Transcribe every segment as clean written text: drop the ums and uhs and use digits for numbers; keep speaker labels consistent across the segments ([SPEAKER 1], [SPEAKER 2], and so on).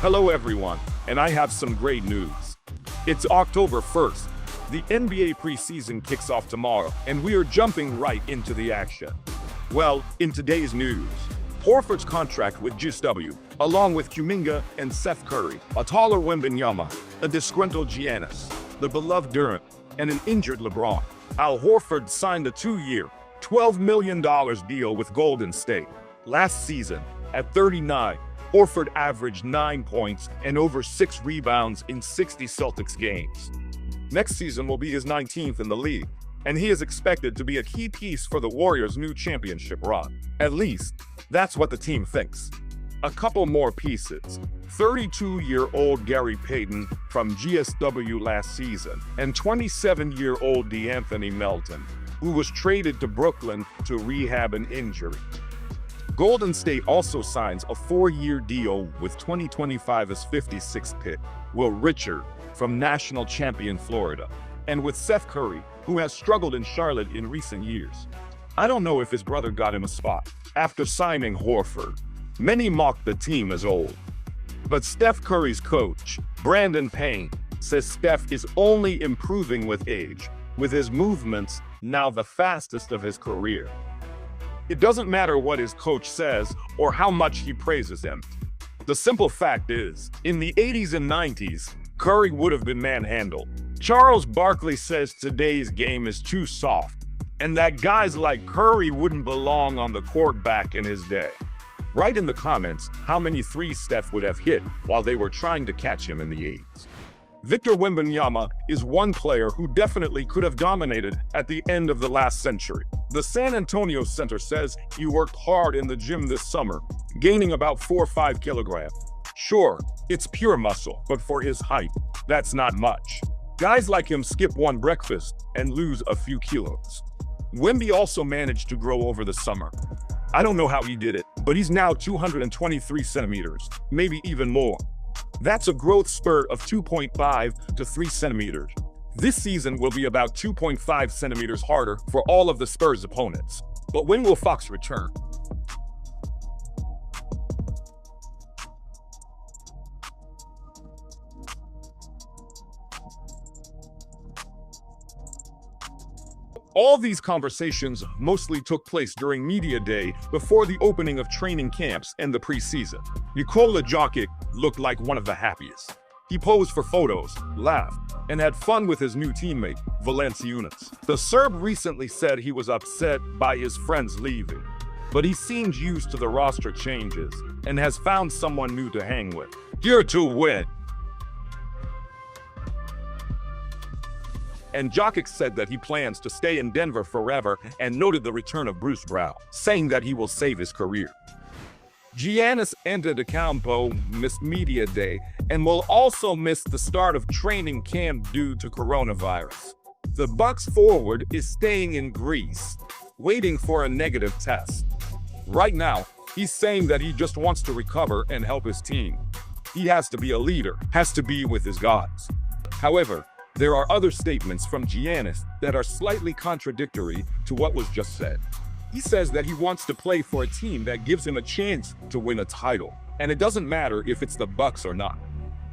[SPEAKER 1] Hello everyone, and I have some great news. It's October 1st. The NBA preseason kicks off tomorrow, and we are jumping right into the action. Well, in today's news, Horford's contract with GSW, along with Kuminga and Seth Curry, a taller Wembanyama, a disgruntled Giannis, the beloved Durant, and an injured LeBron. Al Horford signed a 2-year, $12 million deal with Golden State. Last season, at 39, Horford averaged 9 points and over 6 rebounds in 60 Celtics games. Next season will be his 19th in the league, and he is expected to be a key piece for the Warriors' new championship run. At least, that's what the team thinks. A couple more pieces. 32-year-old Gary Payton from GSW last season, and 27-year-old DeAnthony Melton, who was traded to Brooklyn to rehab an injury. Golden State also signs a 4-year deal with 2025's 56th pick, Will Richard, from national champion Florida, and with Seth Curry, who has struggled in Charlotte in recent years. I don't know if his brother got him a spot after signing Horford. Many mock the team as old. But Steph Curry's coach, Brandon Payne, says Steph is only improving with age, with his movements now the fastest of his career. It doesn't matter what his coach says or how much he praises him. The simple fact is, in the 80s and 90s, Curry would have been manhandled. Charles Barkley says today's game is too soft, and that guys like Curry wouldn't belong on the court back in his day. Write in the comments how many threes Steph would have hit while they were trying to catch him in the 80s. Victor Wembanyama is one player who definitely could have dominated at the end of the last century. The San Antonio center says he worked hard in the gym this summer, gaining about 4 or 5 kilograms. Sure, it's pure muscle, but for his height, that's not much. Guys like him skip one breakfast and lose a few kilos. Wemby also managed to grow over the summer. I don't know how he did it, but he's now 223 centimeters, maybe even more. That's a growth spurt of 2.5 to 3 centimeters. This season will be about 2.5 centimeters harder for all of the Spurs' opponents. But when will Fox return? All these conversations mostly took place during Media Day before the opening of training camps and the preseason. Nikola Jokic looked like one of the happiest. He posed for photos, laughed, and had fun with his new teammate, Valanciunas. The Serb recently said he was upset by his friends leaving, but he seems used to the roster changes and has found someone new to hang with. Here to win. And Jokic said that he plans to stay in Denver forever and noted the return of Bruce Brown, saying that he will save his career. Giannis Antetokounmpo missed Media Day and will also miss the start of training camp due to coronavirus. The Bucks forward is staying in Greece, waiting for a negative test. Right now, he's saying that he just wants to recover and help his team. He has to be a leader, has to be with his guys. However, there are other statements from Giannis that are slightly contradictory to what was just said. He says that he wants to play for a team that gives him a chance to win a title, and it doesn't matter if it's the Bucks or not.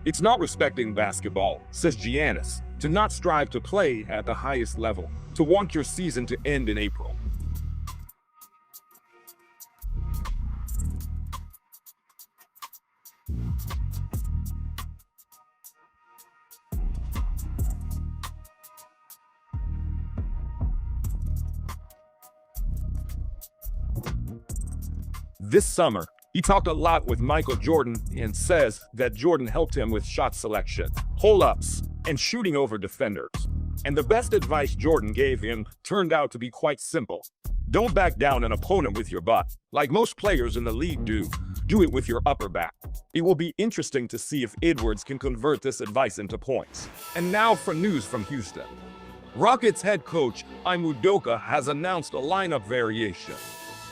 [SPEAKER 1] It's not respecting basketball, says Giannis, to not strive to play at the highest level, to want your season to end in April. This summer, he talked a lot with Michael Jordan and says that Jordan helped him with shot selection, pull-ups, and shooting over defenders. And the best advice Jordan gave him turned out to be quite simple. Don't back down an opponent with your butt. Like most players in the league do it with your upper back. It will be interesting to see if Edwards can convert this advice into points. And now for news from Houston. Rockets head coach Ime Udoka has announced a lineup variation.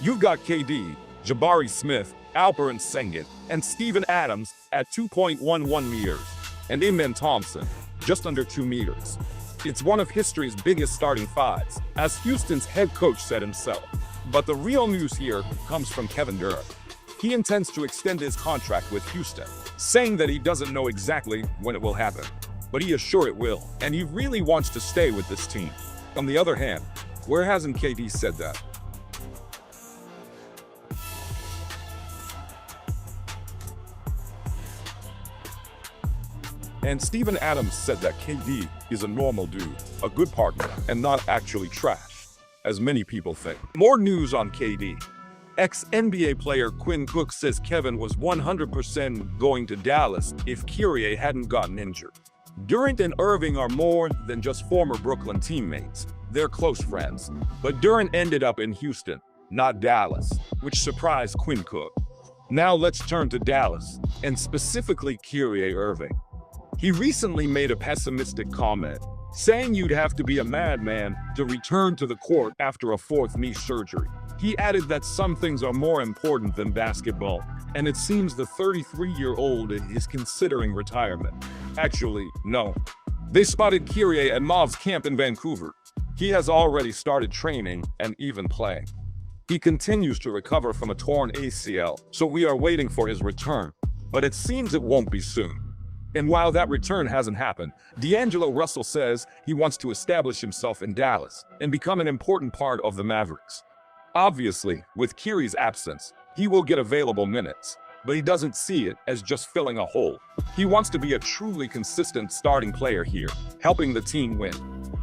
[SPEAKER 1] You've got KD, Jabari Smith, Alperen Sengun, and Steven Adams at 2.11 meters, and Amen Thompson, just under 2 meters. It's one of history's biggest starting fives, as Houston's head coach said himself. But the real news here comes from Kevin Durant. He intends to extend his contract with Houston, saying that he doesn't know exactly when it will happen, but he is sure it will, and he really wants to stay with this team. On the other hand, where hasn't KD said that? And Steven Adams said that KD is a normal dude, a good partner, and not actually trash, as many people think. More news on KD. Ex-NBA player Quinn Cook says Kevin was 100% going to Dallas if Kyrie hadn't gotten injured. Durant and Irving are more than just former Brooklyn teammates. They're close friends. But Durant ended up in Houston, not Dallas, which surprised Quinn Cook. Now let's turn to Dallas, and specifically Kyrie Irving. He recently made a pessimistic comment, saying you'd have to be a madman to return to the court after a fourth knee surgery. He added that some things are more important than basketball, and it seems the 33-year-old is considering retirement. Actually, no. They spotted Kyrie at Mavs camp in Vancouver. He has already started training and even playing. He continues to recover from a torn ACL, so we are waiting for his return, but it seems it won't be soon. And while that return hasn't happened, D'Angelo Russell says he wants to establish himself in Dallas and become an important part of the Mavericks. Obviously, with Kyrie's absence, he will get available minutes, but he doesn't see it as just filling a hole. He wants to be a truly consistent starting player here, helping the team win.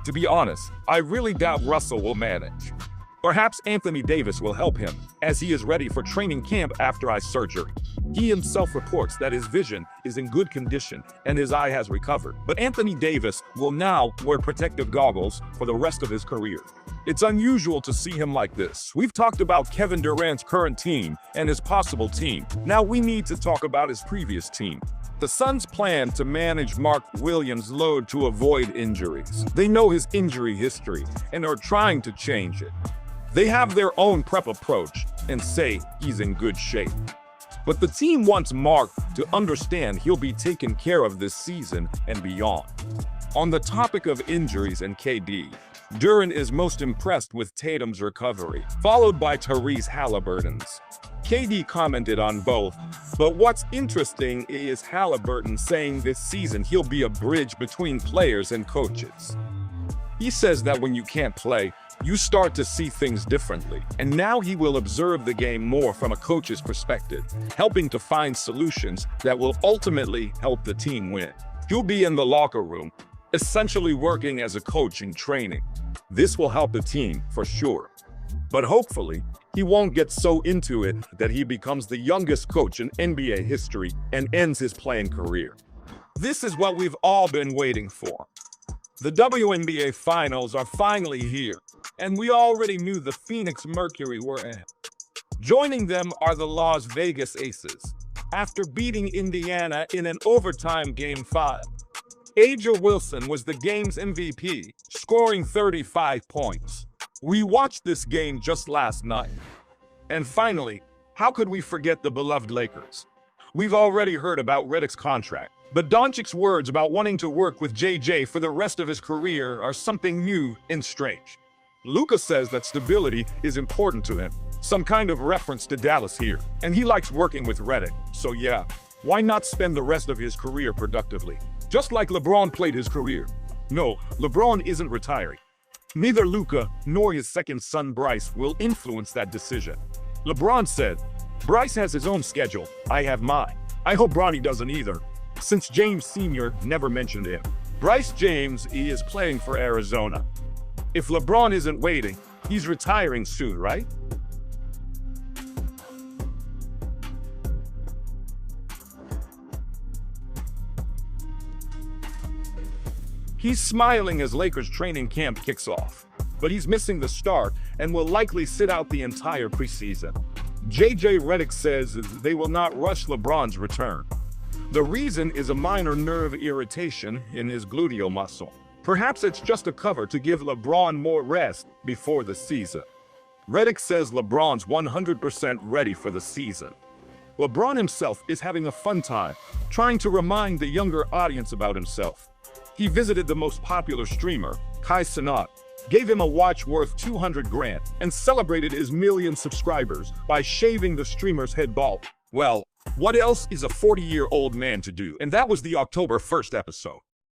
[SPEAKER 1] To be honest, I really doubt Russell will manage. Perhaps Anthony Davis will help him, as he is ready for training camp after eye surgery. He himself reports that his vision is in good condition and his eye has recovered. But Anthony Davis will now wear protective goggles for the rest of his career. It's unusual to see him like this. We've talked about Kevin Durant's current team and his possible team. Now we need to talk about his previous team. The Suns plan to manage Mark Williams' load to avoid injuries. They know his injury history and are trying to change it. They have their own prep approach and say he's in good shape. But the team wants Mark to understand he'll be taken care of this season and beyond. On the topic of injuries and KD, Durant is most impressed with Tatum's recovery, followed by Tyrese Halliburton's. KD commented on both, but what's interesting is Halliburton saying this season he'll be a bridge between players and coaches. He says that when you can't play, you start to see things differently, and now he will observe the game more from a coach's perspective, helping to find solutions that will ultimately help the team win. He'll be in the locker room, essentially working as a coach in training. This will help the team for sure. But hopefully, he won't get so into it that he becomes the youngest coach in NBA history and ends his playing career. This is what we've all been waiting for. The WNBA Finals are finally here, and we already knew the Phoenix Mercury were in. Joining them are the Las Vegas Aces, after beating Indiana in an overtime Game 5. A'ja Wilson was the game's MVP, scoring 35 points. We watched this game just last night. And finally, how could we forget the beloved Lakers? We've already heard about Redick's contract, but Doncic's words about wanting to work with JJ for the rest of his career are something new and strange. Luka says that stability is important to him, some kind of reference to Dallas here, and he likes working with Redick, so yeah, why not spend the rest of his career productively? Just like LeBron played his career. No, LeBron isn't retiring. Neither Luka nor his second son Bryce will influence that decision. LeBron said, "Bryce has his own schedule, I have mine. I hope Bronny doesn't either," since James Sr. never mentioned him. Bryce James is playing for Arizona. If LeBron isn't waiting, he's retiring soon, right? He's smiling as Lakers training camp kicks off, but he's missing the start and will likely sit out the entire preseason. JJ Redick says they will not rush LeBron's return. The reason is a minor nerve irritation in his gluteal muscle. Perhaps it's just a cover to give LeBron more rest before the season. Redick says LeBron's 100% ready for the season. LeBron himself is having a fun time, trying to remind the younger audience about himself. He visited the most popular streamer, Kai Cenat, gave him a watch worth 200 grand, and celebrated his million subscribers by shaving the streamer's head bald. Well, what else is a 40-year-old man to do? And that was the October 1st episode.